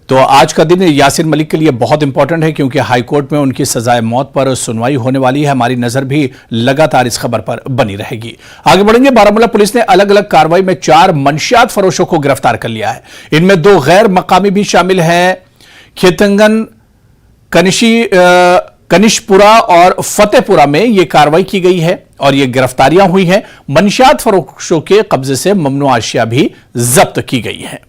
तो आज का दिन यासिन मलिक के लिए बहुत इंपॉर्टेंट है क्योंकि हाईकोर्ट में उनकी सजाए मौत पर सुनवाई होने वाली है। हमारी नजर भी लगातार इस खबर पर बनी रहेगी। आगे बढ़ेंगे। बारामूला पुलिस ने अलग अलग कार्रवाई में 4 मंशियात फरोशों को गिरफ्तार कर लिया है। इनमें 2 गैर मकामी भी शामिल हैं। खेतंगन, कनिशपुरा और फतेहपुरा में यह कार्रवाई की गई है और ये गिरफ्तारियां हुई हैं। मंशियात फरोशों के कब्जे से ममनू अशिया भी जब्त की गई है।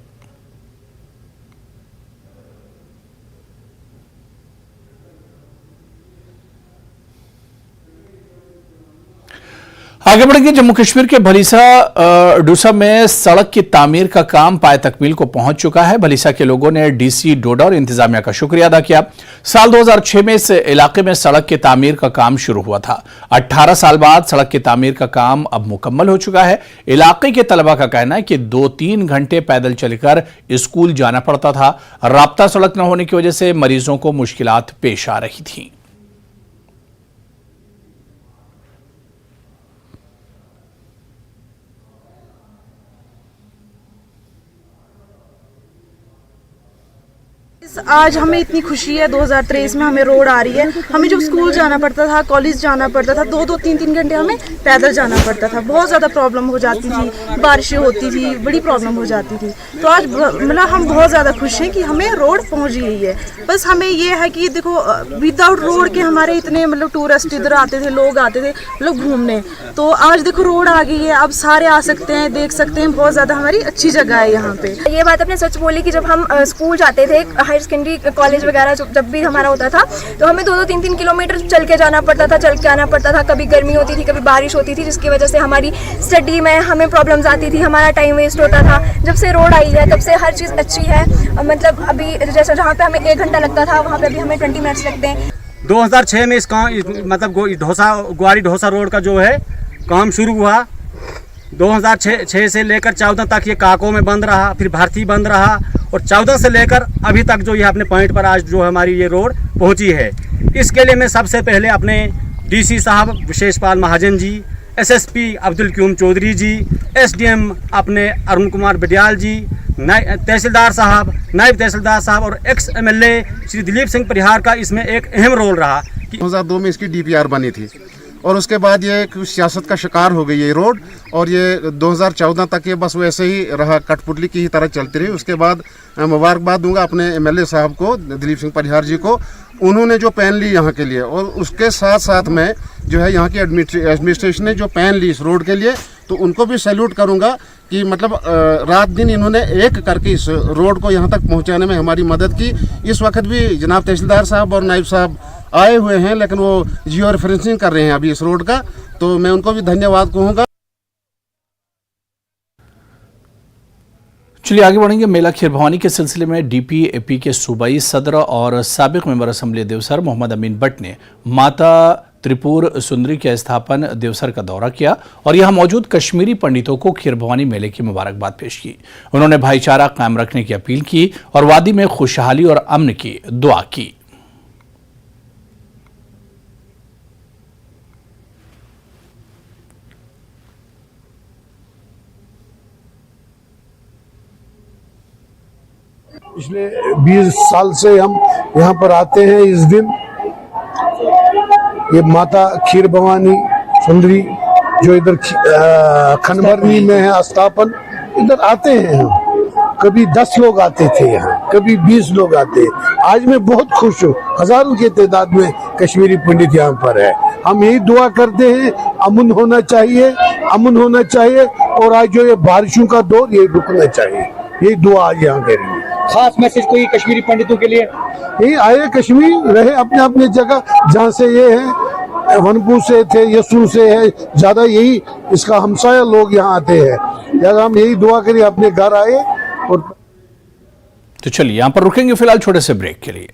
आगे बढ़ेंगे। जम्मू कश्मीर के भलीसा डूसा में सड़क की तामीर का काम पाए तकमील को पहुंच चुका है। भलीसा के लोगों ने डीसी डोडा और इंतजामिया का शुक्रिया अदा किया। साल 2006 में इस इलाके में सड़क की तामीर का काम शुरू हुआ था। 18 साल बाद सड़क की तामीर का काम अब मुकम्मल हो चुका है। इलाके के तलबा का कहना है कि 2-3 घंटे पैदल चलकर स्कूल जाना पड़ता था। राब्ता सड़क न होने की वजह से मरीजों को मुश्किलात पेश आ रही थी। आज हमें इतनी खुशी है। 2023 में हमें रोड आ रही है। हमें जब स्कूल जाना पड़ता था, कॉलेज जाना पड़ता था, 2-2, 3-3 घंटे हमें पैदल जाना पड़ता था। बहुत ज़्यादा प्रॉब्लम हो जाती थी, बारिशें होती थी, बड़ी प्रॉब्लम हो जाती थी। तो आज मतलब हम बहुत ज़्यादा खुश हैं कि हमें रोड पहुंच गई है। बस हमें ये है कि देखो विदाउट रोड के हमारे इतने मतलब टूरिस्ट इधर आते थे, लोग आते थे लोग घूमने। तो आज देखो रोड आ गई है, अब सारे आ सकते हैं, देख सकते हैं। बहुत ज़्यादा हमारी अच्छी जगह है यहाँ पे। ये बात आपने सच बोली कि जब हम स्कूल जाते थे, हायर सेकेंडरी कॉलेज वगैरह जब भी हमारा होता था, तो हमें 2-2, 3-3 किलोमीटर चल के जाना पड़ता था, चल के आना पड़ता था। कभी गर्मी होती थी, कभी बारिश होती थी, जिसकी वजह से हमारी स्टडी में हमें प्रॉब्लम्स आती थी, हमारा टाइम वेस्ट होता था। जब से रोड आई है तब से हर चीज़ अच्छी है। मतलब अभी जैसे जहाँ पे हमें 1 घंटा लगता था, वहाँ पे अभी हमें 20 मिनट्स लगते हैं। 2006 में इस काम मतलब ग्वारी ढोसा रोड का जो है काम शुरू हुआ। 2006 से लेकर 14 तक ये काको में बंद रहा, फिर भारती बंद रहा, और 14 से लेकर अभी तक जो ये अपने पॉइंट पर आज जो हमारी ये रोड पहुंची है। इसके लिए मैं सबसे पहले अपने डीसी साहब विशेषपाल महाजन जी, एसएसपी अब्दुल क्यूम चौधरी जी, एसडीएम अपने अरुण कुमार बडियाल जी, तहसीलदार साहब, नायब तहसीलदार साहब और एक्स एमएलए श्री दिलीप सिंह परिहार का इसमें एक अहम रोल रहा। 2002 में इसकी डीपीआर बनी थी और उसके बाद ये सियासत का शिकार हो गई ये रोड, और ये 2014 तक ये बस वैसे ही रहा, कठपुतली की ही तरह चलती रही। उसके बाद मुबारकबाद दूंगा अपने एमएलए साहब को, दिलीप सिंह परिहार जी को। उन्होंने जो पैन ली यहाँ के लिए, और उसके साथ साथ में जो है यहाँ की एडमिनिस्ट्रेशन ने जो पैन ली इस रोड के लिए, तो उनको भी सैल्यूट करूँगा कि मतलब रात दिन इन्होंने एक करके इस रोड को यहाँ तक पहुँचाने में हमारी मदद की। इस वक्त भी जनाब तहसीलदार साहब और नायब साहब आए हुए हैं, लेकिन वो जियो रेफरेंसिंग कर रहे हैं अभी इस रोड का, तो मैं उनको भी धन्यवाद कहूँगा। चलिए आगे बढ़ेंगे। मेला खीर भवानी के सिलसिले में डीपीएपी के सूबाई सदर और साबिक मेंबर असम्बली देवसर मोहम्मद अमीन भट्ट ने माता त्रिपुर सुंदरी के स्थापन देवसर का दौरा किया और यहां मौजूद कश्मीरी पंडितों को खीर भवानी मेले की मुबारकबाद पेश की। उन्होंने भाईचारा कायम रखने की अपील की और वादी में खुशहाली और अमन की दुआ की। पिछले 20 साल से हम यहाँ पर आते हैं। इस दिन ये माता खीर भवानी सुंदरी जो इधर खनबरनी में है स्थापन, इधर आते हैं हम। कभी 10 लोग आते थे यहाँ, कभी 20 लोग आते हैं। आज मैं बहुत खुश हूँ, हजारों की तादाद में कश्मीरी पंडित यहाँ पर है। हम यही दुआ करते हैं, अमन होना चाहिए, अमन होना चाहिए, और आज जो ये बारिशों का दौर ये रुकना चाहिए। यही दुआ आज यहाँ करेंगे। खास मैसेज कोई कश्मीरी पंडितों के लिए? यही आए कश्मीर, रहे अपने अपने जगह जहाँ से ये है, वनपुर से थे, यसू से है, ज्यादा यही इसका हमसाया लोग यहाँ आते हैं। ज्यादा हम यही दुआ करें अपने घर आए। और तो चलिए यहां पर रुकेंगे फिलहाल छोटे से ब्रेक के लिए।